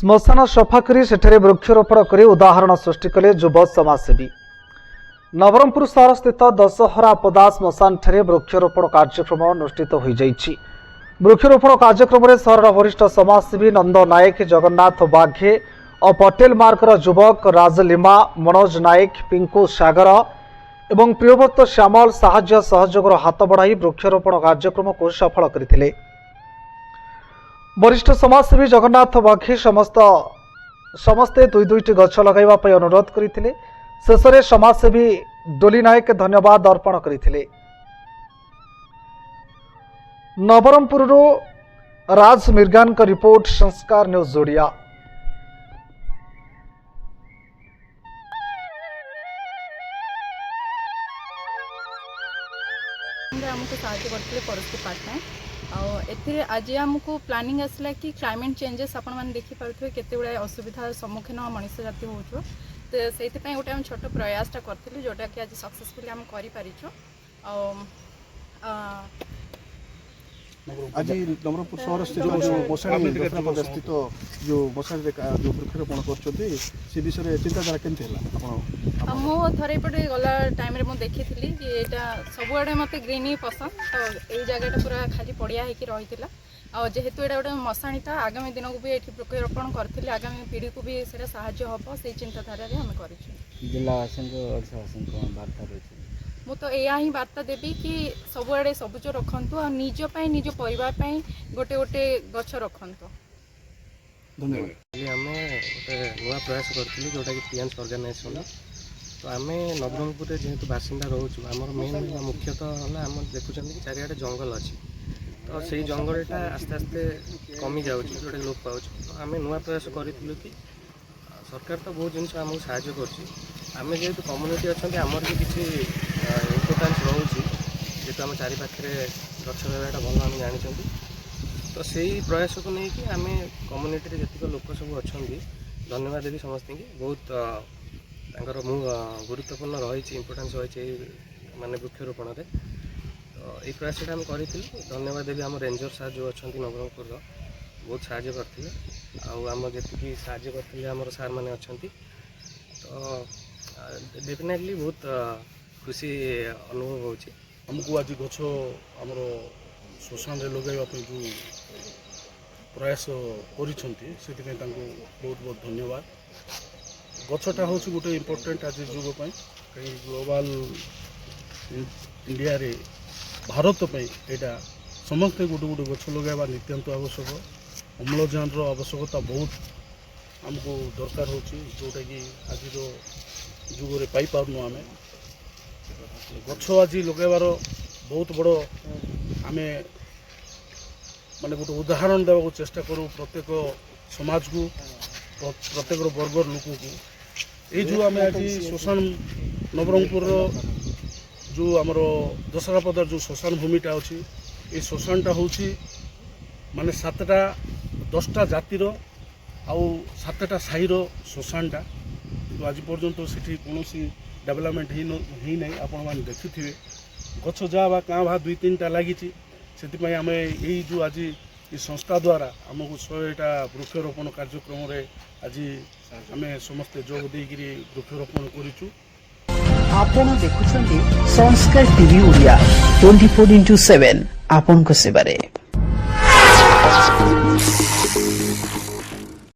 ଶ୍ମଶାନ ସଫା କରି ସେଠାରେ ବୃକ୍ଷରୋପଣ କରି ଉଦାହରଣ ସୃଷ୍ଟି କଲେ ଯୁବ ସମାଜସେବୀ। ନବରଙ୍ଗପୁର ସହରସ୍ଥିତ ଦଶହରା ଆପଦା ଶ୍ମଶାନଠାରେ ବୃକ୍ଷରୋପଣ କାର୍ଯ୍ୟକ୍ରମ ଅନୁଷ୍ଠିତ ହୋଇଯାଇଛି। ବୃକ୍ଷରୋପଣ କାର୍ଯ୍ୟକ୍ରମରେ ସହରର ବରିଷ୍ଠ ସମାଜସେବୀ ନନ୍ଦ ନାୟକ, ଜଗନ୍ନାଥ ବାଘେ ଓ ପଟେଲ ମାର୍ଗର ଯୁବକ ରାଜ ଲିମା, ମନୋଜ ନାୟକ, ପିଙ୍କୁ ସାଗର ଏବଂ ପ୍ରିୟବ୍ରତ ଶ୍ୟାମଳ ସାହାଯ୍ୟ ସହଯୋଗର ହାତ ବଢ଼ାଇ ବୃକ୍ଷରୋପଣ କାର୍ଯ୍ୟକ୍ରମକୁ ସଫଳ କରିଥିଲେ। वरिष्ठ समाजसेवी जगन्नाथ बाघे समस्ते दुईटी गछ लगाइबा पई अनुरोध करथिले। शेषरे समाजसेवी डोली नायक धन्यवाद अर्पण करथिले। नवरंगपुर राज मिर्गान का रिपोर्ट, संस्कार न्यूज जोड़िया। हमको साहाय्य करते फॉरेस्ट डिपार्टमेंट आज आमको प्लानिंग आसला कि क्लाइमेट चेंजेस आपण मैंने देखी पारे केते गुड़ा असुविधा सम्मुखीन मनुष्य जाति हो, तो से गोटे छोट प्रयासटा करूँ जोटा कि आज सक्सेसफुली आम कर आज नवरंगपुर शहर स्थित जो स्थित जो मशाणी जो वृक्षरोपण कर विषय चिंताधारा केमती है? मु थरे पटे गला टाइम रे मु देखी थी कि एटा सबुआडे मते ग्रीन ही पसंद, तो यही जगह पूरा खाली पड़िया होकर रही आ जेहेतु एटा गोटे मशाणी था आगामी दिन को भी ये वृक्षरोपण करथिले आगामी पीढ़ी को भी सेटा साहाय्य हम से चिंताधारा रे हम करिछु। जिलावासी को वार्ता रही मु तो या ही वार्ता देवी कि सबुआडे सबुज रखंतु आ निज पई निज परिवार पई गोटे गोटे गछ रखंतु। धन्यवाद। आम गोटे नुआ प्रयास करूँ जोटा कि पीएन्स ऑर्गेनाइजेशन, तो आम नवरंगपुर जेहेतु बासिंदा रोचु आमर मेन मुख्यतः है आम देखुं कि चारिआडे जंगल अच्छी, तो से जंगलटा आस्ते आस्ते कमी जाऊँ जोटा लोप पाऊँ, तो आम नुआ प्रयास करूँ कि सरकार तो बहुत जिन आमको साहाय्य करें जेहेतु कम्युनिटी अच्छा आमर भी किसी इम्पोर्टान्स रोचे जेहेतु आम चारि पाखे गछ लगाटा भल आम जानी, तो से प्रयास को लेकिन आम कम्युनिटी जितक लोक सब अच्छा धन्यवाद देवी समस्त की बहुत गुरुत्वपूर्ण रही इम्पोर्टान्स रही माने वृक्षरोपण में, तो ये प्रयास आम करूँ धन्यवाद देवी आम रेंजर सार जो अच्छा नवरंगपुर बहुत साहाय्य करते आम जी साहाय्य करते आम सार मैंने अच्छा, तो डेफिनेटली बहुत खुशी अनुभव होमको आज गछ आमर श्मशान लगाइबा जो प्रयास कर बहुत बहुत धन्यवाद। गछटा हूँ गोटे इम्पोर्टेंट आज जुग कहीं ग्लोबल इंडिया रे भारत पे यहाँ समस्ते गोटे गोटे गछ लगाइबा नितांत आवश्यक। अम्लजान आवश्यकता बहुत आमको दरकार होची जोटा कि आज जुगरे पाई पारनु आम गछ आज लगाइबार बहुत बड़ आमे माने गोटे उदाहरण देवा चेष्टा करूँ प्रत्येक समाज को प्रत्येक वर्गर लोक को ये जो आम आज श्मशान नवरंगपुर जो आमर दशहरा पदार जो श्मशान भूमिटा अच्छी ये श्मशानटा हूँ माने 7टा 10टा जातिर आउ 7टा साहिर श्मशानटा, तो आज पर्यंत से कौन डेवलपमेंट ही नहीं आपण मैंने देखिथे गछ जहाँ क्या भा 2-3टा लगी से आम यही जो आज ये संस्था द्वारा आमको 100टा वृक्षरोपण कार्यक्रम आज आम समस्ते जोग देकर वृक्षरोपण करूँ। आपण देखुछंती संस्कार टीवी ओडिया 24/7 आपण को सेवारे।